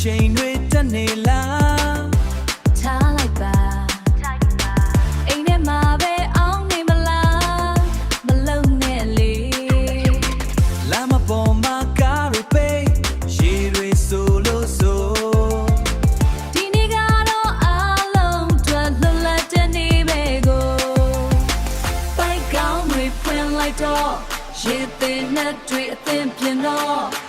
ချိန်တွေတက်နေလားထားလိုက်ပါအိမ်ထဲမှာပဲအောင်နေမလားမလုံနဲ့လေလမ်းမပေါ်မှာကားတွေပိတ်ရေတွေဆိုလို့ဆိုဒီနေ့ကတော့အားလုံးတွေ့လွတ်လပ်တဲ့နေ့ပဲကိုပိုက်ကောင်းတွေဖွင့်လိုက်တော့ရေသေးနဲ့တွေ့အသင်ပြင်တော့